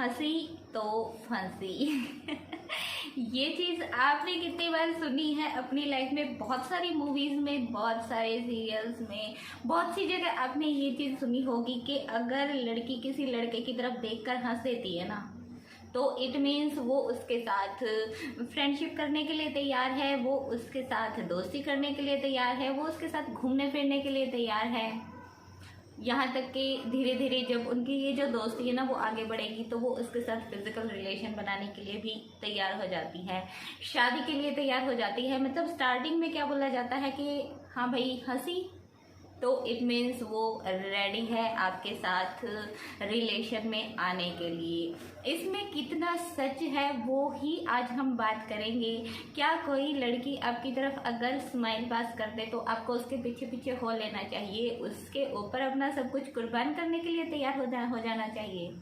हंसी तो फंसी। ये चीज़ आपने कितनी बार सुनी है अपनी लाइफ में? बहुत सारी मूवीज़ में, बहुत सारे सीरियल्स में, बहुत सी जगह आपने ये चीज़ सुनी होगी कि अगर लड़की किसी लड़के की तरफ देखकर हंस देती है ना, तो इट मीन्स वो उसके साथ फ्रेंडशिप करने के लिए तैयार है, वो उसके साथ दोस्ती करने के लिए तैयार है, वो उसके साथ घूमने फिरने के लिए तैयार है। यहाँ तक कि धीरे धीरे जब उनकी ये जो दोस्ती है ना वो आगे बढ़ेगी तो वो उसके साथ फिजिकल रिलेशन बनाने के लिए भी तैयार हो जाती है, शादी के लिए तैयार हो जाती है। मतलब स्टार्टिंग में क्या बोला जाता है कि हाँ भाई हंसी, तो इट मीन्स वो रेडी है आपके साथ रिलेशन में आने के लिए। इसमें कितना सच है वो ही आज हम बात करेंगे। क्या कोई लड़की आपकी तरफ अगर स्माइल पास कर दे तो आपको उसके पीछे पीछे हो लेना चाहिए, उसके ऊपर अपना सब कुछ कुर्बान करने के लिए तैयार हो जाना चाहिए?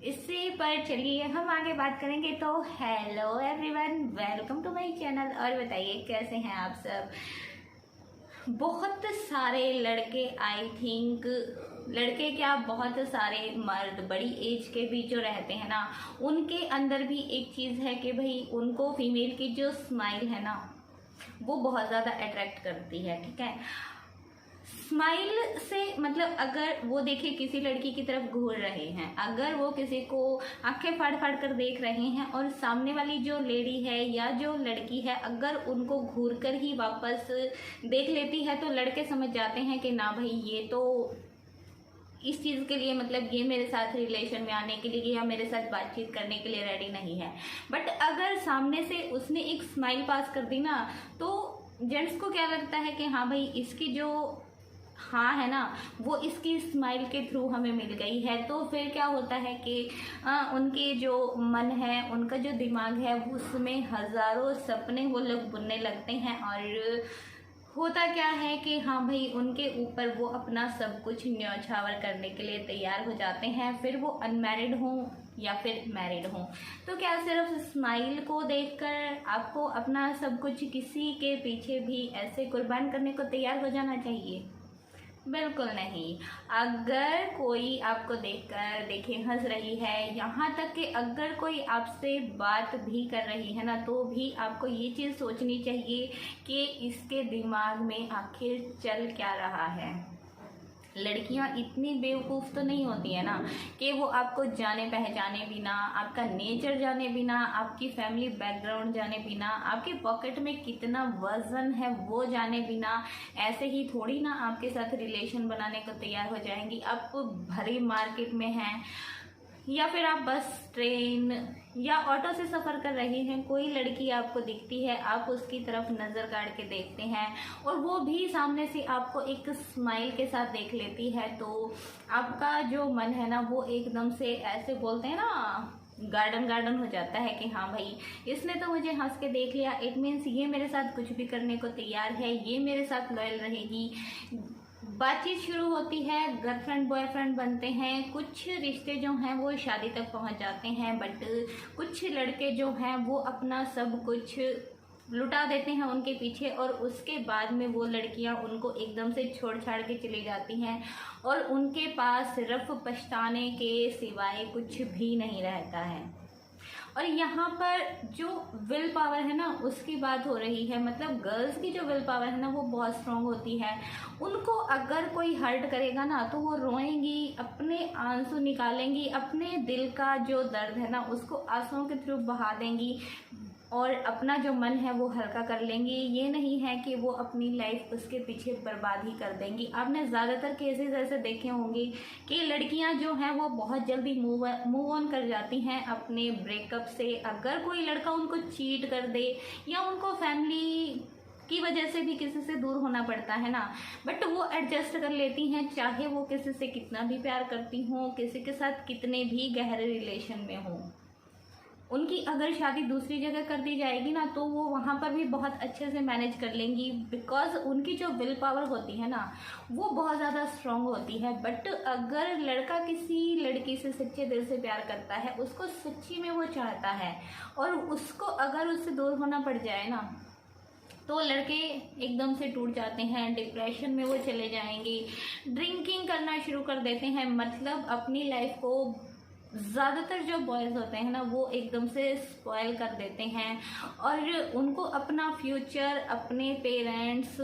इससे पर चलिए हम आगे बात करेंगे। तो hello everyone, welcome to my channel. और बताइए कैसे हैं आप सब? बहुत सारे लड़के, आई थिंक लड़के क्या, बहुत सारे मर्द बड़ी एज के भी जो रहते हैं ना, उनके अंदर भी एक चीज़ है कि भाई उनको फीमेल की जो स्माइल है ना वो बहुत ज़्यादा अट्रैक्ट करती है। ठीक है, स्माइल से मतलब अगर वो देखे किसी लड़की की तरफ घूर रहे हैं, अगर वो किसी को आंखें फाड़ फाड़ कर देख रहे हैं और सामने वाली जो लेडी है या जो लड़की है अगर उनको घूर कर ही वापस देख लेती है तो लड़के समझ जाते हैं कि ना भाई ये तो इस चीज़ के लिए, मतलब ये मेरे साथ रिलेशन में आने के लिए या मेरे साथ बातचीत करने के लिए रेडी नहीं है। बट अगर सामने से उसने एक स्माइल पास कर दी ना तो जेंट्स को क्या लगता है कि हाँ भाई इसकी जो हाँ है ना वो इसकी स्माइल के थ्रू हमें मिल गई है। तो फिर क्या होता है कि उनके जो मन है, उनका जो दिमाग है उसमें हजारों सपने वो लोग बुनने लगते हैं। और होता क्या है कि हाँ भाई उनके ऊपर वो अपना सब कुछ न्यौछावर करने के लिए तैयार हो जाते हैं, फिर वो अनमैरिड हों या फिर मैरिड हों। तो क्या सिर्फ स्माइल को देखकर आपको अपना सब कुछ किसी के पीछे भी ऐसे कुर्बान करने को तैयार हो जाना चाहिए? बिल्कुल नहीं। अगर कोई आपको देखकर देखे हंस रही है, यहाँ तक कि अगर कोई आपसे बात भी कर रही है ना तो भी आपको ये चीज़ सोचनी चाहिए कि इसके दिमाग में आखिर चल क्या रहा है। लड़कियां इतनी बेवकूफ़ तो नहीं होती है ना कि वो आपको जाने पहचाने बिना, आपका नेचर जाने बिना, आपकी फैमिली बैकग्राउंड जाने बिना, आपके पॉकेट में कितना वजन है वो जाने बिना ऐसे ही थोड़ी ना आपके साथ रिलेशन बनाने को तैयार हो जाएंगी। आप भरी मार्केट में हैं या फिर आप बस, ट्रेन या ऑटो से सफ़र कर रहे हैं, कोई लड़की आपको दिखती है, आप उसकी तरफ नज़र गाड़ के देखते हैं और वो भी सामने से आपको एक स्माइल के साथ देख लेती है तो आपका जो मन है ना वो एकदम से ऐसे बोलते हैं ना गार्डन गार्डन हो जाता है कि हाँ भाई इसने तो मुझे हंस के देख लिया, इट मीन्स ये मेरे साथ कुछ भी करने को तैयार है, ये मेरे साथ लॉयल रहेगी। बातचीत शुरू होती है, गर्लफ्रेंड बॉयफ्रेंड बनते हैं, कुछ रिश्ते जो हैं वो शादी तक पहुंच जाते हैं। बट कुछ लड़के जो हैं वो अपना सब कुछ लुटा देते हैं उनके पीछे और उसके बाद में वो लड़कियां उनको एकदम से छोड़ छाड़ के चली जाती हैं और उनके पास सिर्फ पछताने के सिवाय कुछ भी नहीं रहता है। और यहाँ पर जो विल पावर है ना उसकी बात हो रही है। मतलब गर्ल्स की जो विल पावर है ना वो बहुत स्ट्रांग होती है। उनको अगर कोई हर्ट करेगा ना तो वो रोएंगी, अपने आंसू निकालेंगी, अपने दिल का जो दर्द है ना उसको आंसुओं के थ्रू बहा देंगी और अपना जो मन है वो हल्का कर लेंगी। ये नहीं है कि वो अपनी लाइफ उसके पीछे बर्बाद ही कर देंगी। आपने ज़्यादातर केसेस ऐसे देखे होंगे कि लड़कियां जो हैं वो बहुत जल्दी मूव ऑन कर जाती हैं अपने ब्रेकअप से। अगर कोई लड़का उनको चीट कर दे या उनको फैमिली की वजह से भी किसी से दूर होना पड़ता है ना, बट वो एडजस्ट कर लेती हैं, चाहे वो किसी से कितना भी प्यार करती हों, किसी के साथ कितने भी गहरे रिलेशन में हों। उनकी अगर शादी दूसरी जगह कर दी जाएगी ना तो वो वहाँ पर भी बहुत अच्छे से मैनेज कर लेंगी, बिकॉज उनकी जो विल पावर होती है ना वो बहुत ज़्यादा स्ट्रांग होती है। बट अगर लड़का किसी लड़की से सच्चे दिल से प्यार करता है, उसको सच्ची में वो चाहता है और उसको अगर उससे दूर होना पड़ जाए ना तो लड़के एकदम से टूट जाते हैं, डिप्रेशन में वो चले जाएंगे, ड्रिंकिंग करना शुरू कर देते हैं। मतलब अपनी लाइफ को ज़्यादातर जो बॉयज़ होते हैं ना वो एकदम से स्पॉइल कर देते हैं और उनको अपना फ्यूचर, अपने पेरेंट्स,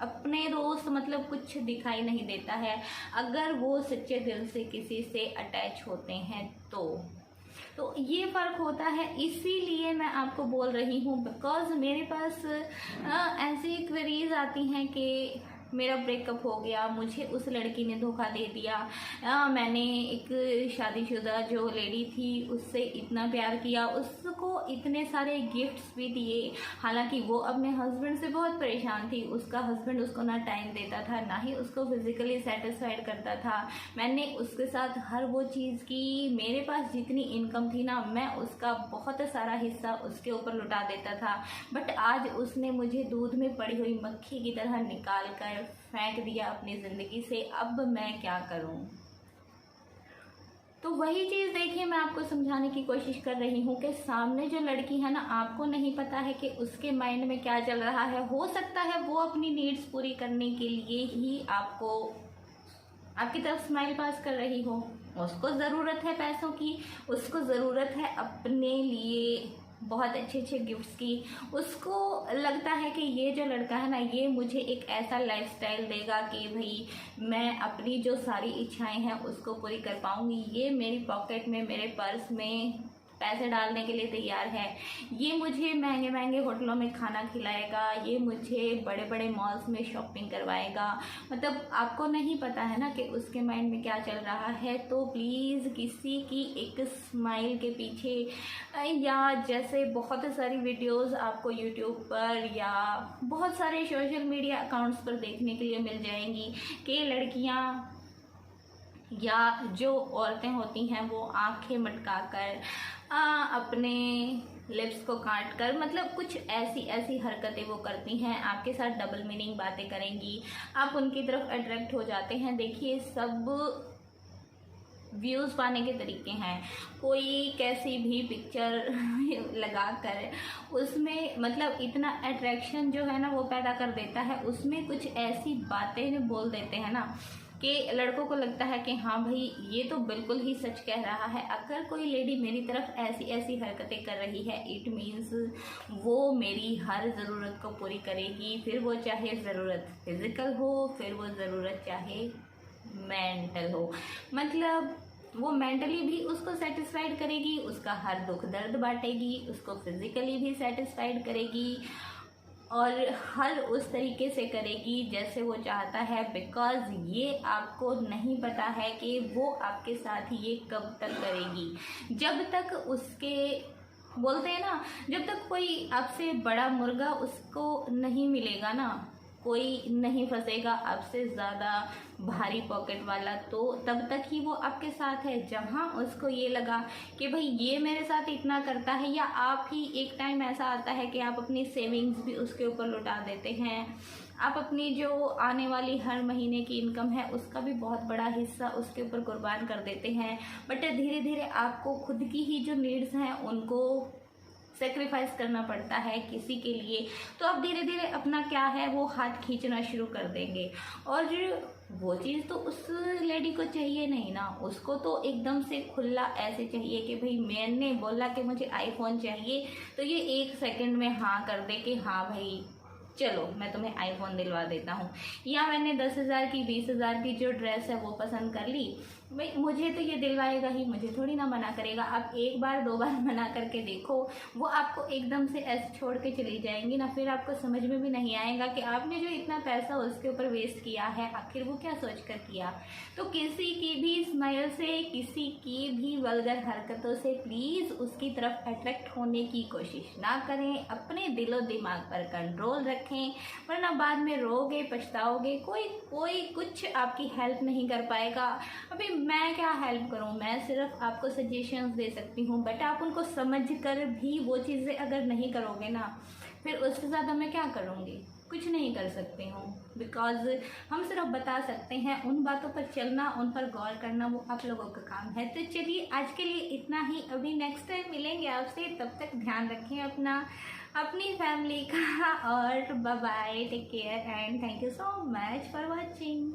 अपने दोस्त मतलब कुछ दिखाई नहीं देता है अगर वो सच्चे दिल से किसी से अटैच होते हैं तो ये फ़र्क होता है। इसीलिए मैं आपको बोल रही हूँ बिकॉज़ मेरे पास ऐसी क्वेरीज आती हैं कि मेरा ब्रेकअप हो गया, मुझे उस लड़की ने धोखा दे दिया, मैंने एक शादीशुदा जो लेडी थी उससे इतना प्यार किया, उसको इतने सारे गिफ्ट्स भी दिए, हालांकि वो अपने हस्बैंड से बहुत परेशान थी, उसका हस्बैंड उसको ना टाइम देता था ना ही उसको फिजिकली सेटिस्फाइड करता था, मैंने उसके साथ हर वो चीज़ की, मेरे पास जितनी इनकम थी ना मैं उसका बहुत सारा हिस्सा उसके ऊपर लुटा देता था, बट आज उसने मुझे दूध में पड़ी हुई मक्खी की तरह निकाल कर फेंक दिया अपनी ज़िंदगी से। अब मैं क्या करूं? तो वही चीज़ देखिए मैं आपको समझाने की कोशिश कर रही हूँ कि सामने जो लड़की है ना, आपको नहीं पता है कि उसके माइंड में क्या चल रहा है। हो सकता है वो अपनी नीड्स पूरी करने के लिए ही आपकी तरफ स्माइल पास कर रही हो, उसको ज़रूरत है पैसों की, उसको ज़रूरत है अपने लिए बहुत अच्छे अच्छे गिफ्ट्स की, उसको लगता है कि ये जो लड़का है ना ये मुझे एक ऐसा लाइफस्टाइल देगा कि भाई मैं अपनी जो सारी इच्छाएं हैं उसको पूरी कर पाऊंगी, ये मेरी पॉकेट में, मेरे पर्स में पैसे डालने के लिए तैयार है, ये मुझे महंगे महंगे होटलों में खाना खिलाएगा, ये मुझे बड़े बड़े मॉल्स में शॉपिंग करवाएगा। मतलब आपको नहीं पता है ना कि उसके माइंड में क्या चल रहा है। तो प्लीज़ किसी की एक स्माइल के पीछे, या जैसे बहुत सारी वीडियोस आपको यूट्यूब पर या बहुत सारे सोशल मीडिया अकाउंट्स पर देखने के लिए मिल जाएंगी कि लड़कियां या जो औरतें होती हैं वो आंखें मटकाकर अपने लिप्स को काट कर, मतलब कुछ ऐसी ऐसी हरकतें वो करती हैं, आपके साथ डबल मीनिंग बातें करेंगी, आप उनकी तरफ अट्रैक्ट हो जाते हैं। देखिए सब व्यूज़ पाने के तरीके हैं, कोई कैसी भी पिक्चर लगा कर उसमें मतलब इतना अट्रैक्शन जो है ना वो पैदा कर देता है, उसमें कुछ ऐसी बातें बोल देते हैं ना कि लड़कों को लगता है कि हाँ भाई ये तो बिल्कुल ही सच कह रहा है। अगर कोई लेडी मेरी तरफ ऐसी ऐसी हरकतें कर रही है इट मीन्स वो मेरी हर ज़रूरत को पूरी करेगी, फिर वो चाहे ज़रूरत फिज़िकल हो, फिर वो ज़रूरत चाहे मेंटल हो, मतलब वो मेंटली भी उसको सेटिस्फाइड करेगी, उसका हर दुख दर्द बांटेगी, उसको फिज़िकली भी सेटिस्फाइड करेगी और हर उस तरीके से करेगी जैसे वो चाहता है। बिकॉज़ ये आपको नहीं पता है कि वो आपके साथ ये कब तक करेगी, जब तक उसके बोलते हैं ना, जब तक कोई आपसे बड़ा मुर्गा उसको नहीं मिलेगा ना, कोई नहीं फंसेगा आपसे ज़्यादा भारी पॉकेट वाला, तो तब तक ही वो आपके साथ है। जहाँ उसको ये लगा कि भाई ये मेरे साथ इतना करता है, या आप ही एक टाइम ऐसा आता है कि आप अपनी सेविंग्स भी उसके ऊपर लुटा देते हैं, आप अपनी जो आने वाली हर महीने की इनकम है उसका भी बहुत बड़ा हिस्सा उसके ऊपर कुर्बान कर देते हैं, बट धीरे धीरे आपको खुद की ही जो नीड्स हैं उनको सेक्रीफाइस करना पड़ता है किसी के लिए, तो अब धीरे धीरे अपना क्या है वो हाथ खींचना शुरू कर देंगे। और वो चीज़ तो उस लेडी को चाहिए नहीं ना, उसको तो एकदम से खुला ऐसे चाहिए कि भाई मैंने बोला कि मुझे आईफोन चाहिए तो ये 1 सेकंड में हाँ कर दे कि हाँ भाई चलो मैं तुम्हें आईफोन दिलवा देता हूँ, या मैंने 10,000 की 20,000 की जो ड्रेस है वो पसंद कर ली, भाई मुझे तो ये दिलवाएगा ही, मुझे थोड़ी ना मना करेगा। आप 1 बार 2 बार मना करके देखो, वो आपको एकदम से ऐसे छोड़ के चली जाएंगी ना, फिर आपको समझ में भी नहीं आएगा कि आपने जो इतना पैसा उसके ऊपर वेस्ट किया है आखिर वो क्या सोच कर किया। तो किसी की भी स्माइल से, किसी की भी वल्गर हरकतों से प्लीज़ उसकी तरफ अट्रैक्ट होने की कोशिश ना करें, अपने दिलो दिमाग पर कंट्रोल रखें, वरना बाद में रोगे पछताओगे, कोई कुछ आपकी हेल्प नहीं कर पाएगा। अभी मैं क्या हेल्प करूं, मैं सिर्फ आपको सजेशंस दे सकती हूं, बट आप उनको समझ कर भी वो चीज़ें अगर नहीं करोगे ना, फिर उससे ज़्यादा मैं क्या करूंगी, कुछ नहीं कर सकती हूँ। बिकॉज़ हम सिर्फ बता सकते हैं, उन बातों पर चलना, उन पर गौर करना वो आप लोगों का काम है। तो चलिए आज के लिए इतना ही, अभी नेक्स्ट टाइम मिलेंगे आपसे, तब तक ध्यान रखें अपनी फैमिली का, और bye bye, take care and thank you so much for watching.